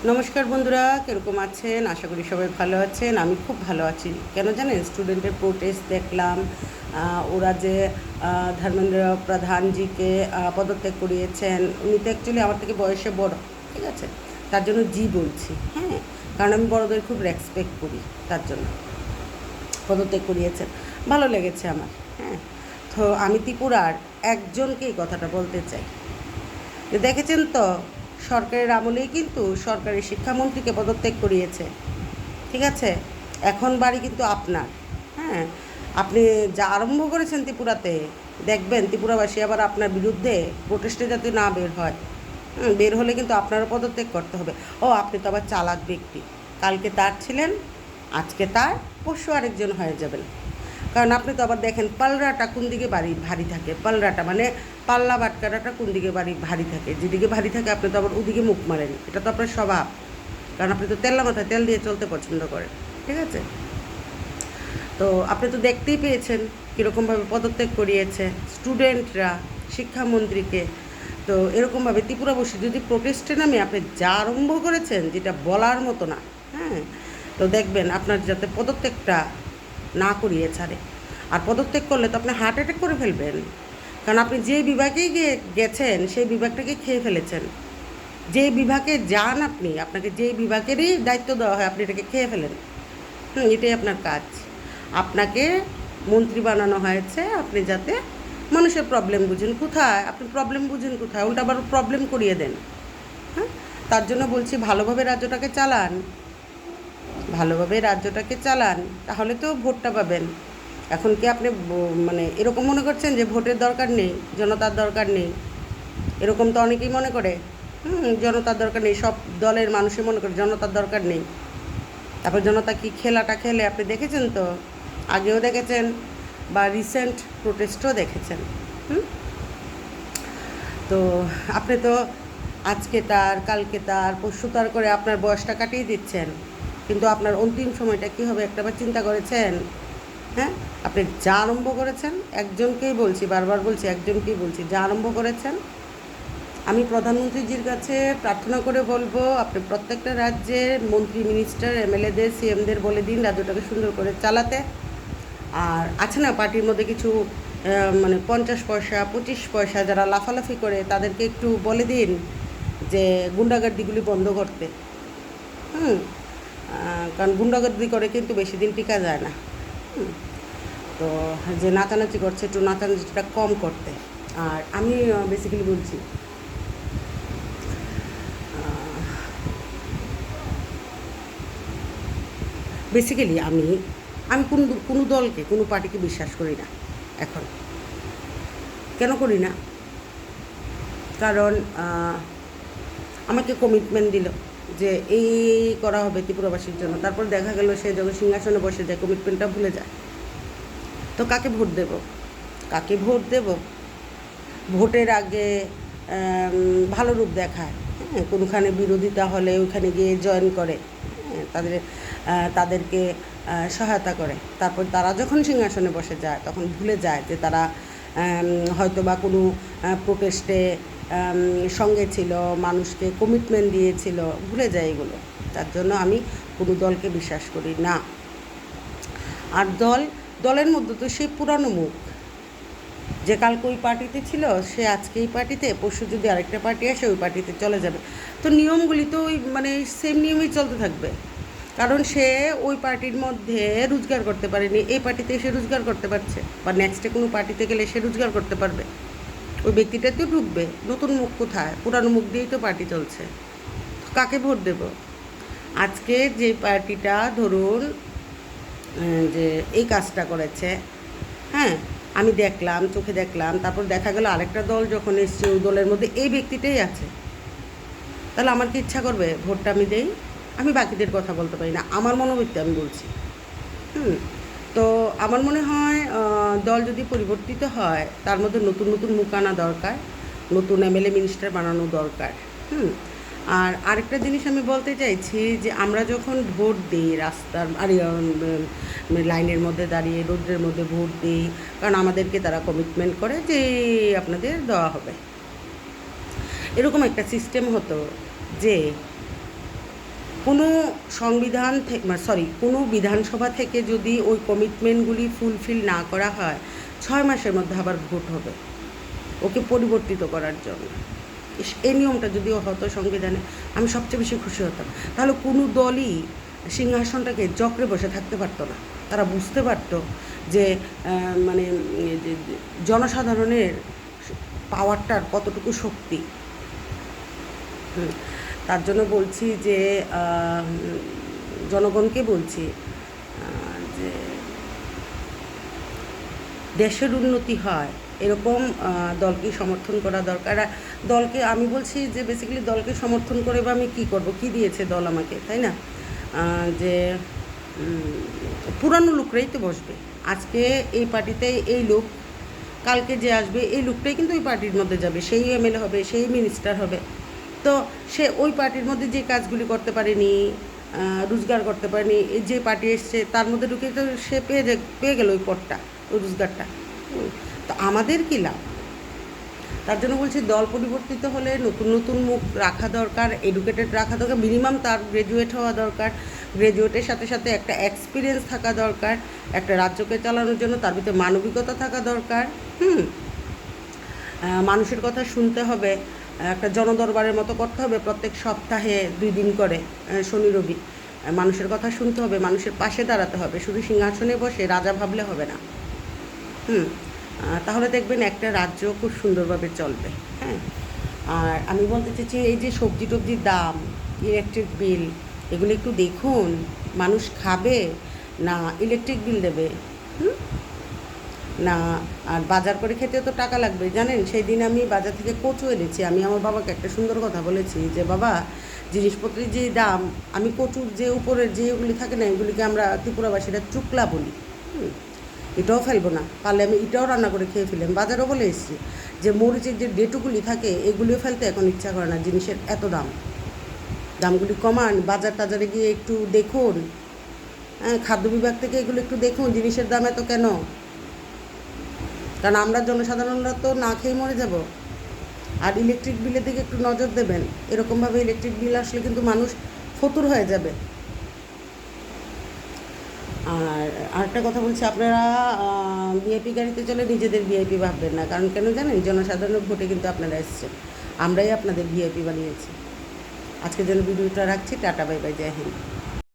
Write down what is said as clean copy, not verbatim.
নমস্কার বন্ধুরা, কীরকম আছেন? আশা করি সবাই ভালো আছেন। আমি খুব ভালো আছি। কেন জানেন? স্টুডেন্টের প্রোটেস্ট দেখলাম। ওরা যে ধর্মেন্দ্র প্রধানজিকে পদত্যাগ করিয়েছেন। উনি তো অ্যাকচুয়ালি আমার থেকে বয়সে বড়, ঠিক আছে? তার জন্য জি বলছি, হ্যাঁ, কারণ আমি বড়দের খুব রেসপেক্ট করি। তার জন্য পদত্যাগ করিয়েছেন, ভালো লেগেছে আমার। হ্যাঁ, তো আমি ত্রিপুরার একজনকে এই কথাটা বলতে চাই। দেখেছেন তো, সরকারের আমলেই কিন্তু সরকারি শিক্ষামন্ত্রীকে পদত্যাগ করিয়েছে, ঠিক আছে? এখন বাড়ি কিন্তু আপনার। হ্যাঁ, আপনি যা আরম্ভ করেছেন ত্রিপুরাতে, দেখবেন ত্রিপুরাবাসী আবার আপনার বিরুদ্ধে প্রোটেস্টে যাতে না বের হয়। বের হলে কিন্তু আপনারও পদত্যাগ করতে হবে। ও, আপনি তো আবার চালাক ব্যক্তি। কালকে তার ছিলেন, আজকে তার, পরশু আরেকজন হয়ে যাবেন। কারণ আপনি তো আবার দেখেন পাল্লাটা কোন দিকে ভারী থাকে, পাল্লাটা মানে পাল্লা বাটকারাটা কোন দিকে ভারী থাকে, যেদিকে ভারী থাকে আপনি তো আবার ওদিকে মুখ মারেন। এটা তো আপনার স্বভাব, কারণ আপনি তো তেল্লা মাথায় তেল দিয়ে চলতে পছন্দ করেন, ঠিক আছে? তো আপনি তো দেখতেই পেয়েছেন কীরকমভাবে পদত্যাগ করিয়েছে স্টুডেন্টরা শিক্ষামন্ত্রীকে। তো এরকমভাবে ত্রিপুরাবাসী যদি প্রোটেস্টে নামে আপনি যা আরম্ভ করেছেন, যেটা বলার মতো না। হ্যাঁ, তো দেখবেন আপনার যাতে পদত্যাগটা না করিয়ে ছাড়ে। আর পদত্যাগ করলে তো আপনি হার্ট অ্যাটাক করে ফেলবেন, কারণ আপনি যে বিভাগেই গেছেন সেই বিভাগটাকে খেয়ে ফেলেছেন। যে বিভাগে যান আপনি, আপনাকে যে বিভাগেরই দায়িত্ব দেওয়া হয় আপনি এটাকে খেয়ে ফেলেন। এটাই আপনার কাজ। আপনাকে মন্ত্রী বানানো হয়েছে আপনি যাতে মানুষের প্রবলেম বুঝেন। কোথায় আপনি প্রবলেম বুঝেন? কোথায়? উল্টা আবার প্রবলেম করিয়ে দেন। হ্যাঁ, তার জন্য বলছি ভালোভাবে রাজ্যটাকে চালান, ভালোভাবে রাজ্যটাকে চালান, তাহলে তো ভোটটা পাবেন। এখন কি আপনি মানে এরকম মনে করছেন যে ভোটের দরকার নেই, জনতার দরকার নেই? এরকম তো অনেকেই মনে করে। জনতার দরকার নেই, সব দলের মানুষই মনে করে জনতার দরকার নেই। তারপর জনতা কি খেলাটা খেলে আপনি দেখেছেন তো, আগেও দেখেছেন বা রিসেন্ট প্রোটেস্টও দেখেছেন। তো আপনি তো আজকে তার, কালকে তার, পরশু তার করে আপনার বয়সটা কাটিয়ে দিচ্ছেন, কিন্তু আপনার অন্তিম সময়টা কী হবে একটাবার চিন্তা করেছেন? হ্যাঁ, আপনি যা আরম্ভ করেছেন, একজনকেই বলছি, বারবার বলছি, একজনকেই বলছি, যা আরম্ভ করেছেন, আমি প্রধানমন্ত্রীজির কাছে প্রার্থনা করে বলবো আপনি প্রত্যেকটা রাজ্যের মন্ত্রী, মিনিস্টার, এমএলএদের, সিএমদের বলে দিন রাজ্যটাকে সুন্দর করে চালাতে। আর আছে না পার্টির মধ্যে কিছু মানে 50 পয়সা 25 পয়সা যারা লাফালাফি করে, তাদেরকে একটু বলে দিন যে গুন্ডাগার্দিগুলি বন্ধ করতে। কারণ গুন্ডাগার্দি করে কিন্তু বেশি দিন টিকা যায় না। তো যে নাচানাচি করছে, একটু নাচানাচিটা কম করতে। আর আমি বেসিক্যালি বলছি, আমি আমি কোনো দলকে, কোনো পার্টিকে বিশ্বাস করি না এখন। কেন করি না? কারণ আমাকে কমিটমেন্ট দিল যে এই করা হবে ত্রিপুরাবাসীর জন্য, তারপর দেখা গেল সে যখন সিংহাসনে বসে যায় কমিটমেন্টটা ভুলে যায়। তো কাকে ভোট দেব? কাকে ভোট দেব? ভোটের আগে ভালো রূপ দেখায়, হ্যাঁ, কোনখানে বিরোধিতা হলে ওইখানে গিয়ে জয়েন করে, হ্যাঁ, তাদেরকে সহায়তা করে। তারপর তারা যখন সিংহাসনে বসে যায় তখন ভুলে যায় যে তারা হয়তো বা কোনো প্রোটেস্টে সঙ্গে ছিল, মানুষকে কমিটমেন্ট দিয়েছিল, ভুলে যায় এগুলো। তার জন্য আমি কোনো দলকে বিশ্বাস করি না। আর দলের মধ্যে তো সেই পুরানো মুখ, যে কালকে ওই পার্টিতে ছিল সে আজকে এই পার্টিতে, পরশু যদি আরেকটা পার্টি আসে ওই পার্টিতে চলে যাবে। তো নিয়মগুলি তো ওই মানে সেম নিয়মেই চলতে থাকবে, কারণ সে ওই পার্টির মধ্যে রোজগার করতে পারেনি, এই পার্টিতে এসে রোজগার করতে পারছে, বা নেক্সটে কোনো পার্টিতে গেলে সে রোজগার করতে পারবে। ওই ব্যক্তিটা তো ঢুকবে। নতুন মুখ কোথায়? পুরানো মুখ দিয়েই তো পার্টি চলছে। কাকে ভোট দেব? আজকে যে পার্টিটা ধরুন যে এই কাজটা করেছে, হ্যাঁ, আমি দেখলাম, চোখে দেখলাম, তারপর দেখা গেল আরেকটা দল যখন এসছে ওই দলের মধ্যে এই ব্যক্তিটাই আছে, তাহলে আমার কি ইচ্ছা করবে ভোটটা আমি দেই? আমি বাকিদের কথা বলতে পারি না, আমার মনোবৃত্তি আমি বলছি। তো আমার মনে হয় দল যদি পরিবর্তিত হয় তার মধ্যে নতুন নতুন মুখ আনা দরকার, নতুন এমএলএ মিনিস্টার বানানো দরকার। আর আরেকটা জিনিস আমি বলতে চাইছি যে আমরা যখন ভোট দিই রাস্তার আর লাইনের মধ্যে দাঁড়িয়ে রোদ্রের মধ্যে ভোট দিই, কারণ আমাদেরকে তারা কমিটমেন্ট করে যে আপনাদের দেওয়া হবে। এরকম একটা সিস্টেম হতো যে কোনো সংবিধান থেকে কোনো বিধানসভা থেকে যদি ওই কমিটমেন্টগুলি ফুলফিল না করা হয় 6 মাসের মধ্যে আবার ভোট হবে ওকে পরিবর্তিত করার জন্য। এই নিয়মটা যদিও হতো সংবিধানে, আমি সবচেয়ে বেশি খুশি হতাম। তাহলে কোনো দলই সিংহাসনটাকে চক্রে বসে থাকতে পারতো না। তারা বুঝতে পারত যে মানে যে জনসাধারণের পাওয়ারটার কতটুকু শক্তি। তার জন্য বলছি যে জনগণকে বলছি যে দেশের উন্নতি হয় এরকম দলকে সমর্থন করা দরকার। আর দলকে আমি বলছি যে বেসিক্যালি দলকে সমর্থন করে বা আমি কী করবো, কী দিয়েছে দল আমাকে, তাই না? যে পুরানো লোকরাই তো বসবে। আজকে এই পার্টিতে এই লোক, কালকে যে আসবে এই লোকটাই কিন্তু ওই পার্টির মধ্যে যাবে, সেই এমএলএ হবে, সেই মিনিস্টার হবে। তো সে ওই পার্টির মধ্যে যে কাজগুলি করতে পারেনি, রোজগার করতে পারেনি, যে পার্টি এসছে তার মধ্যে ঢুকে তো সে পেয়ে গেল ওই পদটা, ওই রোজগারটা। তো আমাদের কী লাভ? তার জন্য বলছি দল পরিবর্তিত হলে নতুন নতুন মুখ রাখা দরকার, এডুকেটেড রাখা দরকার, মিনিমাম তার গ্র্যাজুয়েট হওয়া দরকার, গ্র্যাজুয়েটের সাথে সাথে একটা এক্সপিরিয়েন্স থাকা দরকার, একটা রাজ্যকে চালানোর জন্য তার ভিতরে মানবিকতা থাকা দরকার। মানুষের কথা শুনতে হবে, একটা জনদরবারের মতো করতে হবে, প্রত্যেক সপ্তাহে 2 দিন করে শনি রবি মানুষের কথা শুনতে হবে, মানুষের পাশে দাঁড়াতে হবে, শুধু সিংহাসনে বসে রাজা ভাবলে হবে না। তাহলে দেখবেন একটা রাজ্য খুব সুন্দরভাবে চলবে। হ্যাঁ, আর আমি বলতে চাইছি এই যে সবজি টবজির দাম, ইলেকট্রিক বিল, এগুলো একটু দেখুন, মানুষ খাবে না ইলেকট্রিক বিল দেবে? না, আর বাজার করে খেতেও তো টাকা লাগবে, জানেন? সেই দিন আমি বাজার থেকে কচু এনেছি। আমি আমার বাবাকে একটা সুন্দর কথা বলেছি যে বাবা, জিনিসপত্রের যে দাম, আমি কচুর যে উপরের যেগুলি থাকে না, এগুলিকে আমরা ত্রিপুরাবাসীরা চুকলা বলি। এটাও ফেলবো না, পারলে আমি এটাও রান্না করে খেয়ে ফেলি। আমি বাজারও বলে এসেছি যে মরিচের যে ডেটুগুলি থাকে এগুলিও ফেলতে এখন ইচ্ছা করে না, জিনিসের এত দাম। দামগুলি কমান, বাজার টাজারে গিয়ে একটু দেখুন। খাদ্য বিভাগ থেকে এগুলো একটু দেখুন, জিনিসের দাম এত কেন? কারণ আমরা জনসাধারণরা তো না খেয়ে মরে যাব। আর ইলেকট্রিক বিলের দিকে একটু নজর দেবেন। এরকমভাবে ইলেকট্রিক বিল আসলে কিন্তু মানুষ ফতুর হয়ে যাবে। আর আরেকটা কথা বলছি, আপনারা ভিআইপি গাড়িতে চলে নিজেদের ভিআইপি ভাববেন না। কারণ কেন জানেন? জনসাধারণের ভোটে কিন্তু আপনারা এসেছেন, আমরাই আপনাদের ভিআইপি বানিয়েছি। আজকের জন্য ভিডিওটা রাখছি। টাটা, বাই বাই, জয় হিন্দ।